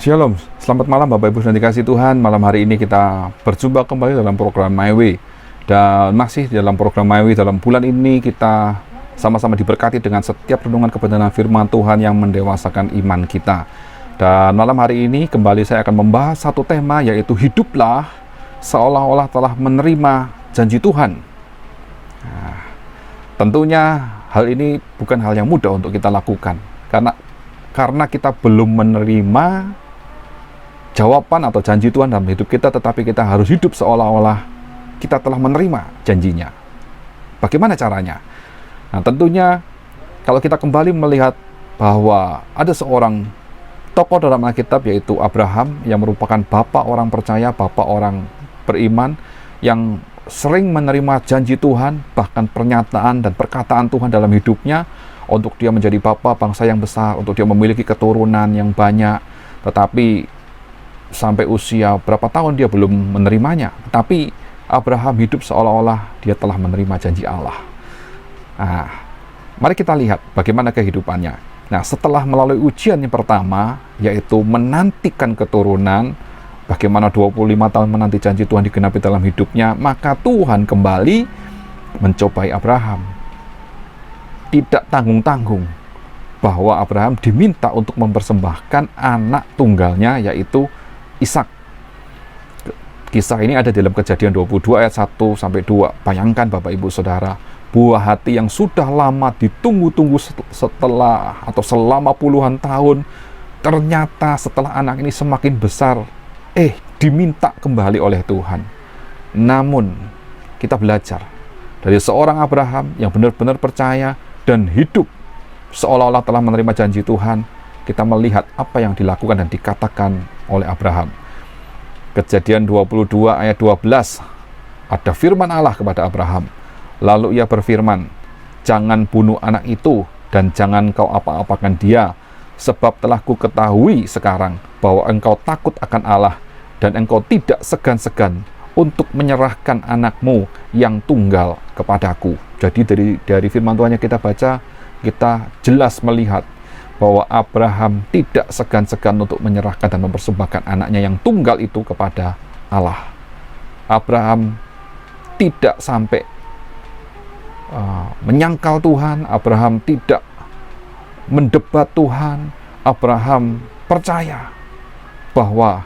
Shalom, selamat malam Bapak Ibu dan dikasih Tuhan. Malam hari ini kita berjumpa kembali dalam program My Way. Dan masih dalam program My Way, dalam bulan ini kita sama-sama diberkati dengan setiap renungan kebenaran firman Tuhan yang mendewasakan iman kita. Dan malam hari ini kembali saya akan membahas satu tema, yaitu hiduplah seolah-olah telah menerima janji Tuhan. Nah, tentunya hal ini bukan hal yang mudah untuk kita lakukan, karena kita belum menerima jawaban atau janji Tuhan dalam hidup kita, tetapi kita harus hidup seolah-olah kita telah menerima janjinya. Bagaimana caranya? Nah, tentunya kalau kita kembali melihat bahwa ada seorang tokoh dalam Alkitab, yaitu Abraham, yang merupakan bapak orang percaya, bapak orang beriman, yang sering menerima janji Tuhan, bahkan pernyataan dan perkataan Tuhan dalam hidupnya, untuk dia menjadi bapa bangsa yang besar, untuk dia memiliki keturunan yang banyak. Tetapi sampai usia berapa tahun dia belum menerimanya. Tapi Abraham hidup seolah-olah dia telah menerima janji Allah. Nah, mari kita lihat bagaimana kehidupannya. Nah, setelah melalui ujian yang pertama, yaitu menantikan keturunan, bagaimana 25 tahun menanti janji Tuhan digenapi dalam hidupnya, maka Tuhan kembali mencobai Abraham. Tidak tanggung-tanggung bahwa Abraham diminta untuk mempersembahkan anak tunggalnya, yaitu Ishak. Kisah ini ada dalam Kejadian 22 ayat 1-2. Bayangkan Bapak Ibu Saudara, buah hati yang sudah lama ditunggu-tunggu setelah atau selama puluhan tahun, ternyata setelah anak ini semakin besar, diminta kembali oleh Tuhan. Namun kita belajar dari seorang Abraham yang benar-benar percaya dan hidup seolah-olah telah menerima janji Tuhan. Kita melihat apa yang dilakukan dan dikatakan oleh Abraham. Kejadian 22 ayat 12, ada firman Allah kepada Abraham. Lalu ia berfirman, "Jangan bunuh anak itu dan jangan kau apa-apakan dia, sebab telah ku ketahui sekarang bahwa engkau takut akan Allah dan engkau tidak segan-segan untuk menyerahkan anakmu yang tunggal kepadaku." Jadi dari firman Tuhan yang kita baca, kita jelas melihat bahwa Abraham tidak segan-segan untuk menyerahkan dan mempersembahkan anaknya yang tunggal itu kepada Allah. Abraham tidak sampai menyangkal Tuhan, Abraham tidak mendebat Tuhan. Abraham percaya bahwa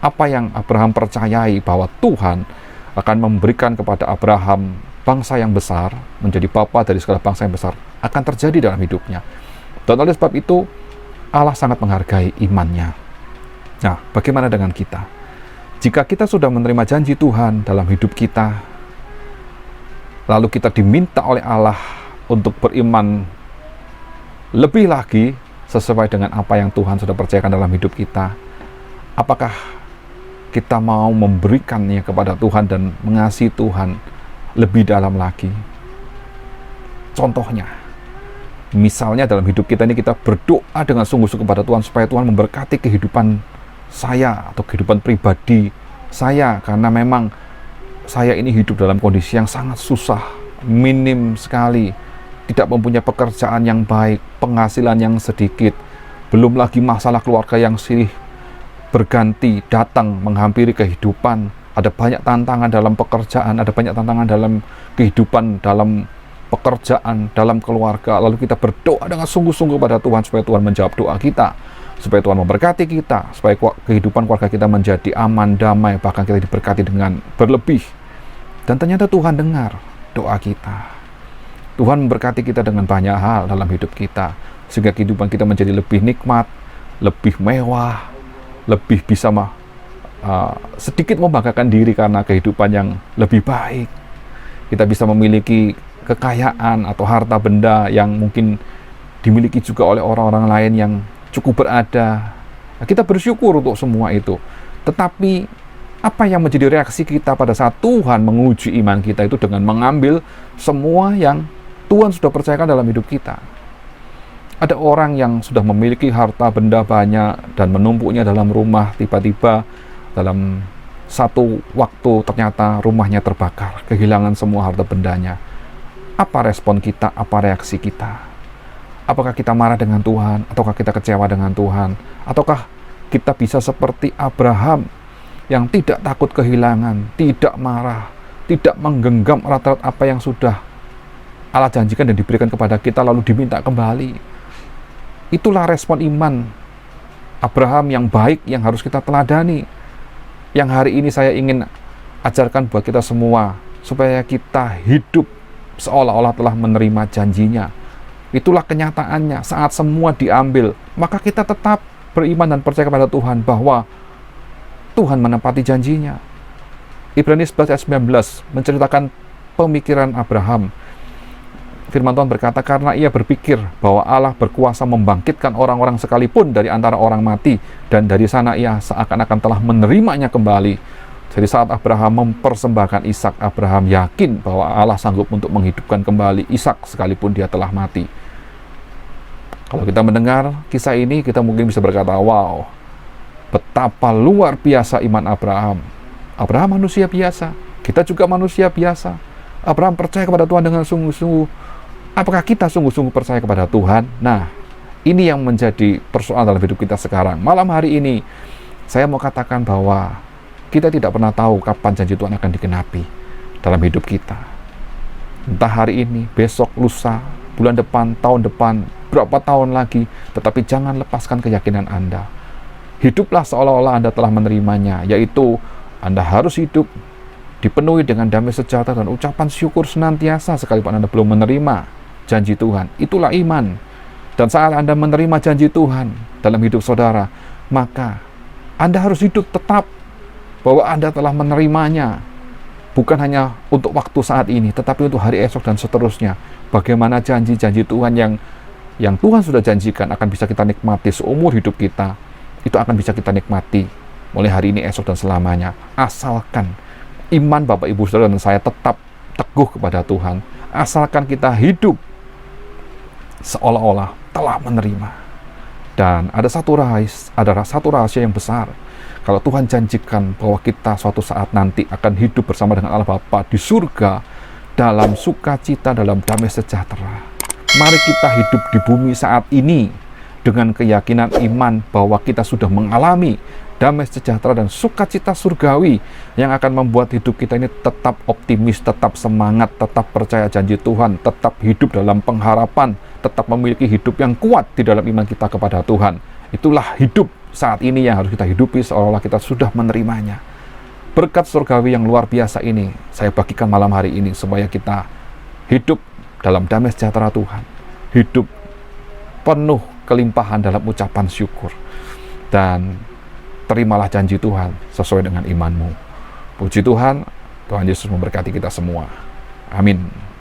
apa yang Abraham percayai, bahwa Tuhan akan memberikan kepada Abraham bangsa yang besar, menjadi bapa dari segala bangsa yang besar, akan terjadi dalam hidupnya. Dan oleh sebab itu, Allah sangat menghargai imannya. Nah, bagaimana dengan kita? Jika kita sudah menerima janji Tuhan dalam hidup kita, lalu kita diminta oleh Allah untuk beriman lebih lagi sesuai dengan apa yang Tuhan sudah percayakan dalam hidup kita, apakah kita mau memberikannya kepada Tuhan dan mengasihi Tuhan lebih dalam lagi? Contohnya, misalnya dalam hidup kita ini kita berdoa dengan sungguh-sungguh kepada Tuhan supaya Tuhan memberkati kehidupan saya atau kehidupan pribadi saya, karena memang saya ini hidup dalam kondisi yang sangat susah, minim sekali, tidak mempunyai pekerjaan yang baik, penghasilan yang sedikit, belum lagi masalah keluarga yang silih berganti datang menghampiri kehidupan. Ada banyak tantangan dalam pekerjaan, ada banyak tantangan dalam kehidupan, dalam pekerjaan, dalam keluarga. Lalu kita berdoa dengan sungguh-sungguh pada Tuhan supaya Tuhan menjawab doa kita, supaya Tuhan memberkati kita, supaya kehidupan keluarga kita menjadi aman, damai, bahkan kita diberkati dengan berlebih. Dan ternyata Tuhan dengar doa kita. Tuhan memberkati kita dengan banyak hal dalam hidup kita, sehingga kehidupan kita menjadi lebih nikmat, lebih mewah, lebih bisa sedikit membanggakan diri karena kehidupan yang lebih baik. Kita bisa memiliki kekayaan atau harta benda yang mungkin dimiliki juga oleh orang-orang lain yang cukup berada. Nah, kita bersyukur untuk semua itu. Tetapi apa yang menjadi reaksi kita pada saat Tuhan menguji iman kita itu dengan mengambil semua yang Tuhan sudah percayakan dalam hidup kita? Ada orang yang sudah memiliki harta benda banyak dan menumpuknya dalam rumah, tiba-tiba dalam satu waktu ternyata rumahnya terbakar, kehilangan semua harta bendanya. Apa respon kita? Apa reaksi kita? Apakah kita marah dengan Tuhan? Ataukah kita kecewa dengan Tuhan? Ataukah kita bisa seperti Abraham yang tidak takut kehilangan, tidak marah, tidak menggenggam erat-erat apa yang sudah Allah janjikan dan diberikan kepada kita lalu diminta kembali. Itulah respon iman Abraham yang baik yang harus kita teladani. Yang hari ini saya ingin ajarkan buat kita semua, supaya kita hidup seolah-olah telah menerima janjinya. Itulah kenyataannya. Saat semua diambil, maka kita tetap beriman dan percaya kepada Tuhan bahwa Tuhan menepati janjinya. Ibrani 11 ayat 19 menceritakan pemikiran Abraham. Firman Tuhan berkata, karena ia berpikir bahwa Allah berkuasa membangkitkan orang-orang sekalipun dari antara orang mati, dan dari sana ia seakan-akan telah menerimanya kembali. Jadi saat Abraham mempersembahkan Ishak, Abraham yakin bahwa Allah sanggup untuk menghidupkan kembali Ishak sekalipun dia telah mati. Kalau kita mendengar kisah ini, kita mungkin bisa berkata, wow, betapa luar biasa iman Abraham. Abraham manusia biasa, kita juga manusia biasa. Abraham percaya kepada Tuhan dengan sungguh-sungguh. Apakah kita sungguh-sungguh percaya kepada Tuhan? Nah, ini yang menjadi persoalan dalam hidup kita sekarang. Malam hari ini, saya mau katakan bahwa kita tidak pernah tahu kapan janji Tuhan akan digenapi dalam hidup kita. Entah hari ini, besok, lusa, bulan depan, tahun depan, berapa tahun lagi, tetapi jangan lepaskan keyakinan Anda. Hiduplah seolah-olah Anda telah menerimanya, yaitu Anda harus hidup dipenuhi dengan damai sejahtera dan ucapan syukur senantiasa sekalipun Anda belum menerima janji Tuhan. Itulah iman. Dan saat Anda menerima janji Tuhan dalam hidup saudara, maka Anda harus hidup tetap bahwa Anda telah menerimanya, bukan hanya untuk waktu saat ini, tetapi untuk hari esok dan seterusnya. Bagaimana janji-janji Tuhan yang Tuhan sudah janjikan akan bisa kita nikmati seumur hidup kita, itu akan bisa kita nikmati mulai hari ini, esok, dan selamanya. Asalkan iman Bapak, Ibu, Saudara, dan saya tetap teguh kepada Tuhan. Asalkan kita hidup seolah-olah telah menerima. Dan ada satu rahasia yang besar. Kalau Tuhan janjikan bahwa kita suatu saat nanti akan hidup bersama dengan Allah Bapa di surga, dalam sukacita, dalam damai sejahtera. Mari kita hidup di bumi saat ini dengan keyakinan iman bahwa kita sudah mengalami damai sejahtera dan sukacita surgawi yang akan membuat hidup kita ini tetap optimis, tetap semangat, tetap percaya janji Tuhan, tetap hidup dalam pengharapan, tetap memiliki hidup yang kuat di dalam iman kita kepada Tuhan. Itulah hidup saat ini yang harus kita hidupi seolah-olah kita sudah menerimanya. Berkat surgawi yang luar biasa ini saya bagikan malam hari ini supaya kita hidup dalam damai sejahtera Tuhan, hidup penuh kelimpahan dalam ucapan syukur, dan terimalah janji Tuhan sesuai dengan imanmu. Puji Tuhan, Tuhan Yesus memberkati kita semua. Amin.